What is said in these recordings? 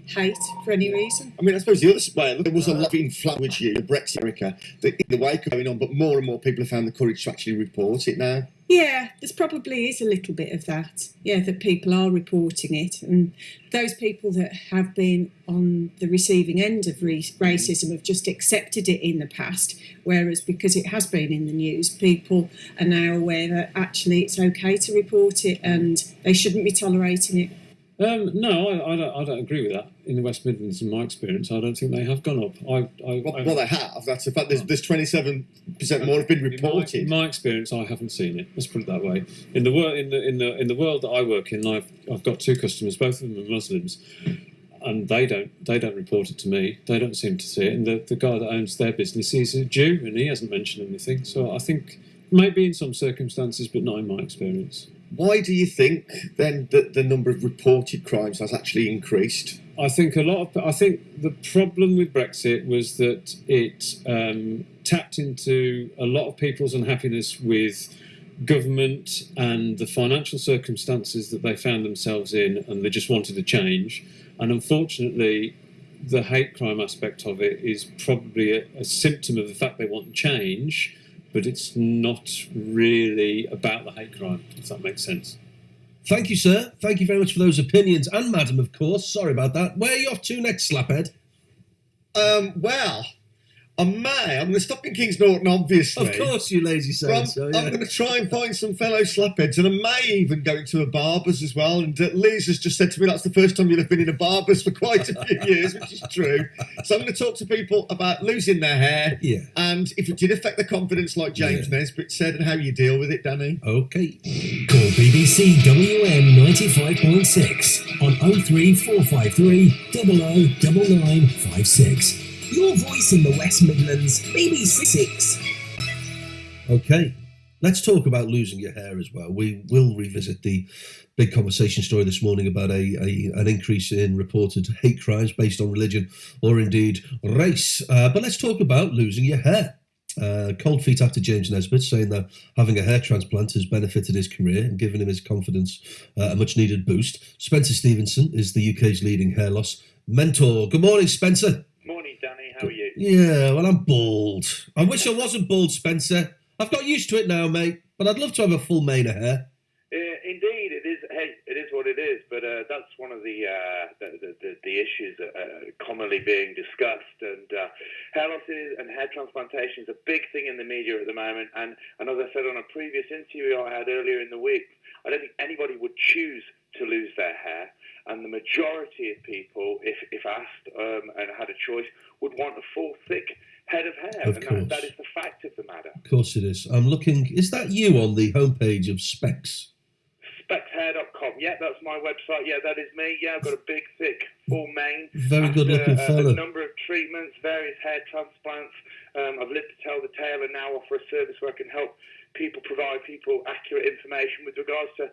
hate for any reason. I mean, I suppose the other way, there was a lot of inflammatory in Brexit America, the wake going on, but more and more people have found the courage to actually report it now. Yeah, there's probably is a little bit of that. Yeah, that people are reporting it. And those people that have been on the receiving end of racism have just accepted it in the past. Whereas because it has been in the news, people are now aware that actually it's okay to report it and they shouldn't be tolerating it. No, I don't agree with that. In the West Midlands, in my experience, I don't think they have gone up. Well, they have. That's a fact. There's 27% more have been reported. In my experience, I haven't seen it. Let's put it that way. In the world that I work in, I've got two customers. Both of them are Muslims, and they don't report it to me. They don't seem to see it. And the guy that owns their business, he's a Jew, and he hasn't mentioned anything. So I think maybe in some circumstances, but not in my experience. Why do you think then that the number of reported crimes has actually increased? I think the problem with Brexit was that it tapped into a lot of people's unhappiness with government and the financial circumstances that they found themselves in, and they just wanted a change. And unfortunately, the hate crime aspect of it is probably a symptom of the fact they want change, but it's not really about the hate crime, if that makes sense. Thank you, sir. Thank you very much for those opinions. And madam, of course. Sorry about that. Where are you off to next, Slaphead? Well, I'm going to stop in Kings Norton, obviously. Of course, you lazy so-and-so. I'm going to try and find some fellow slapheads, and I may even go into a barber's as well. And Liz has just said to me that's the first time you'll have been in a barber's for quite a few years, which is true. So I'm going to talk to people about losing their hair, and if it did affect their confidence, like James Nesbitt said, and how you deal with it, Danny. Okay. Call BBC WM 95.6 on 03453 009956. Your voice in the West Midlands, BBC 6. Okay, let's talk about losing your hair as well. We will revisit the big conversation story this morning about an increase in reported hate crimes based on religion or indeed race. But let's talk about losing your hair. Cold feet after James Nesbitt saying that having a hair transplant has benefited his career and given him his confidence a much needed boost. Spencer Stevenson is the UK's leading hair loss mentor. Good morning, Spencer. Morning, Danny. How are you? Yeah, well, I'm bald. I wish I wasn't bald, Spencer. I've got used to it now, mate, but I'd love to have a full mane of hair. Indeed, it is. Hey, it is what it is. But that's one of the issues commonly being discussed. And hair losses and hair transplantation is a big thing in the media at the moment. And as I said on a previous interview I had earlier in the week, I don't think anybody would choose to lose their hair. And the majority of people, if asked and had a choice, would want a full, thick head of hair. Of course. That is the fact of the matter. Of course it is. I'm looking... Is that you on the homepage of Specs? Spexhair.com. Yeah, that's my website. Yeah, that is me. Yeah, I've got a big, thick, full mane. Very good-looking fella. A number of treatments, various hair transplants. I've lived to tell the tale and now offer a service where I can help provide people accurate information with regards to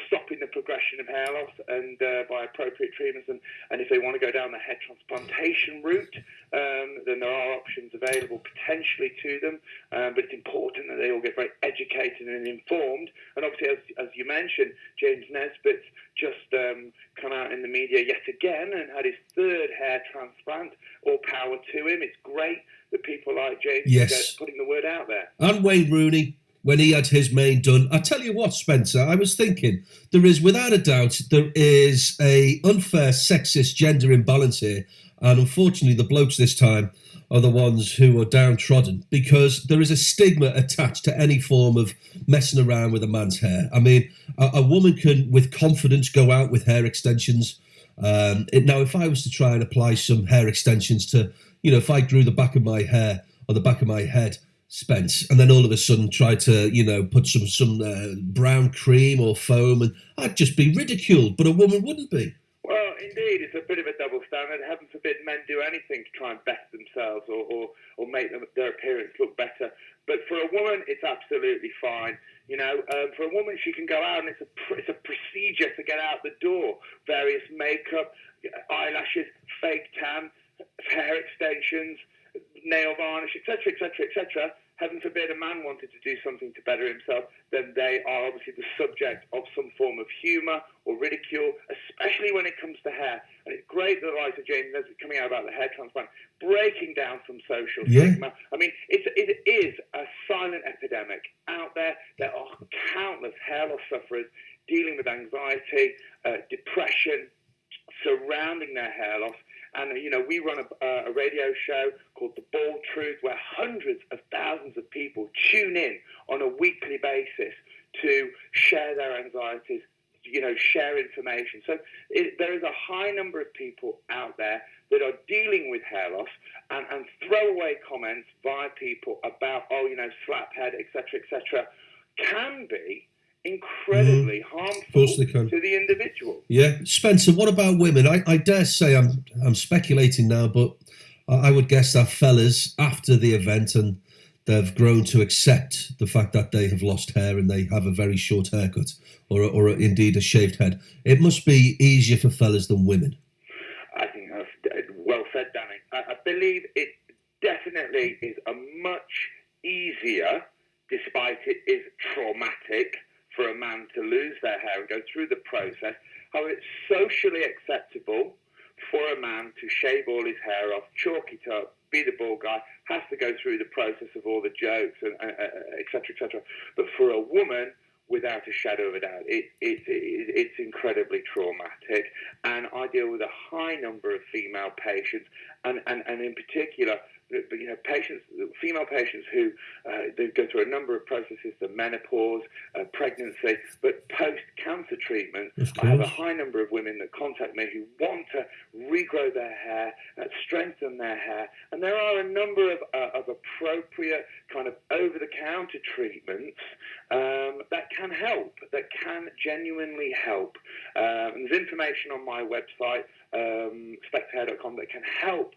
stopping the progression of hair loss and by appropriate treatments. And if they want to go down the hair transplantation route, then there are options available potentially to them. But it's important that they all get very educated and informed. And obviously, as you mentioned, James Nesbitt's just come out in the media yet again and had his third hair transplant. All power to him. It's great that people like James are putting the word out there. And Wayne Rooney, when he had his mane done. I tell you what, Spencer, I was thinking, there is, without a doubt, there is a unfair sexist gender imbalance here. And unfortunately, the blokes this time are the ones who are downtrodden because there is a stigma attached to any form of messing around with a man's hair. I mean, a woman can, with confidence, go out with hair extensions. Now, if I was to try and apply some hair extensions to, if I grew the back of my hair on the back of my head, Spence, and then all of a sudden try to, put some brown cream or foam, and I'd just be ridiculed, but a woman wouldn't be. Well, indeed, it's a bit of a double standard. Heaven forbid men do anything to try and better themselves or make their appearance look better. But for a woman, it's absolutely fine. For a woman, she can go out and it's a procedure to get out the door. Various makeup, eyelashes, fake tan, hair extensions, nail varnish, etc., etc., etc. heaven forbid, a man wanted to do something to better himself, then they are obviously the subject of some form of humour or ridicule, especially when it comes to hair. And it's great that the likes of James Nesbitt coming out about the hair transplant, breaking down some social stigma. I mean, it is a silent epidemic out there. There are countless hair loss sufferers dealing with anxiety, depression, surrounding their hair loss. And, you know, we run a radio show called The Bald Truth, where hundreds of thousands of people tune in on a weekly basis to share their anxieties, you know, share information. So there is a high number of people out there that are dealing with hair loss, and throwaway comments by people about, oh, you know, slap head, etc., can be incredibly harmful to the individual. Yeah, Spencer, what about women? I dare say I'm speculating now, but I would guess that fellas, after the event, and they've grown to accept the fact that they have lost hair and they have a very short haircut, or indeed a shaved head, it must be easier for fellas than women. I think that's well said, Danny. I believe it definitely is a much easier, despite it is traumatic, for a man to lose their hair and go through the process. However, it's socially acceptable for a man to shave all his hair off, chalk it up, be the bald guy, has to go through the process of all the jokes, and etc. But for a woman, without a shadow of a doubt, it's incredibly traumatic. And I deal with a high number of female patients, and in particular, you know, female patients who they go through a number of processes, the menopause, pregnancy, but post-cancer treatment. I have a high number of women that contact me who want to regrow their hair, strengthen their hair, and there are a number of appropriate kind of over-the-counter treatments that can help, that can genuinely help. And there's information on my website, spexhair.com, that can help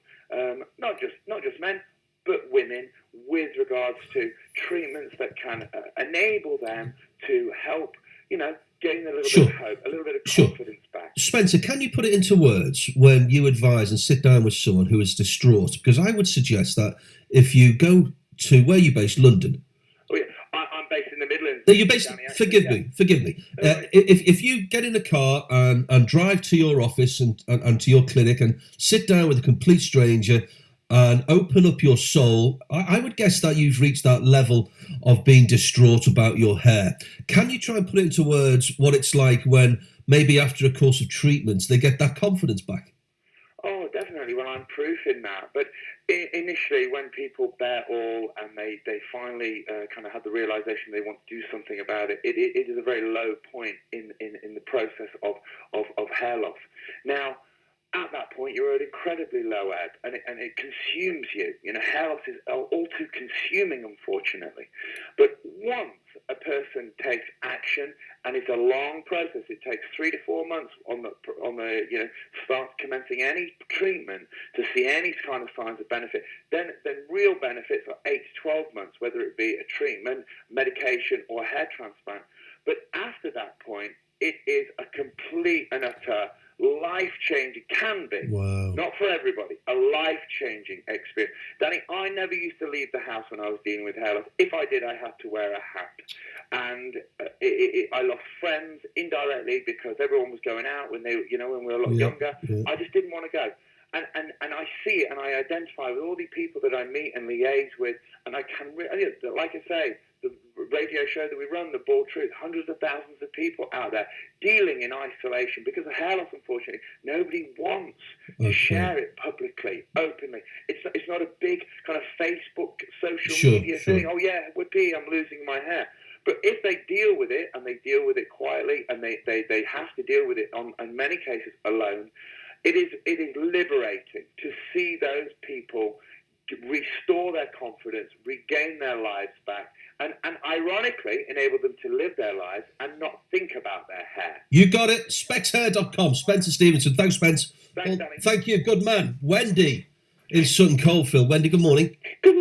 not just men, but women, with regards to treatments that can enable them to help, you know, gain a little bit of hope, a little bit of confidence back. Spencer, can you put it into words when you advise and sit down with someone who is distraught? Because I would suggest that if you go to, where are you based, London? Oh, yeah. I'm based in the Midlands. No, you're based, forgive me. If you get in a car and drive to your office and to your clinic and sit down with a complete stranger and open up your soul, I would guess that you've reached that level of being distraught about your hair. Can you try and put it into words what it's like when maybe after a course of treatments they get that confidence back? Oh, definitely. Well, I'm proof in that. But initially, when people bear all and they finally kind of have the realization they want to do something about it, it is a very low point in the process of hair loss. Now, at that point, you're at incredibly low ebb, and it consumes you. You know, hair loss is all too consuming, unfortunately. But once a person takes action, and it's a long process, it takes 3 to 4 months on the you know, starts commencing any treatment to see any kind of signs of benefit. Then real benefits are 8 to 12 months, whether it be a treatment, medication, or hair transplant. But after that point, it is a complete and utter life-changing, can be, not for everybody, a life-changing experience. Danny, I never used to leave the house when I was dealing with hair loss. If I did, I had to wear a hat. And I lost friends indirectly because everyone was going out when we were a lot younger. Yeah. I just didn't want to go. And I see it, and I identify with all the people that I meet and liaise with, and I can, like I say, the radio show that we run, The Bald Truth, hundreds of thousands of people out there dealing in isolation because of hair loss, unfortunately. Nobody wants to share it publicly, openly. It's not a big kind of Facebook, social media thing. Oh, yeah, whippy, I'm losing my hair. But if they deal with it, and they deal with it quietly, and they have to deal with it in many cases alone, it is liberating to see those people restore their confidence, regain their lives back, and ironically enable them to live their lives and not think about their hair. You got it. Spexhair.com. Spencer Stevenson. Thanks, Spence. Thanks, Danny. Thank you. Good man. Wendy in Sutton Coldfield. Wendy, good morning. Good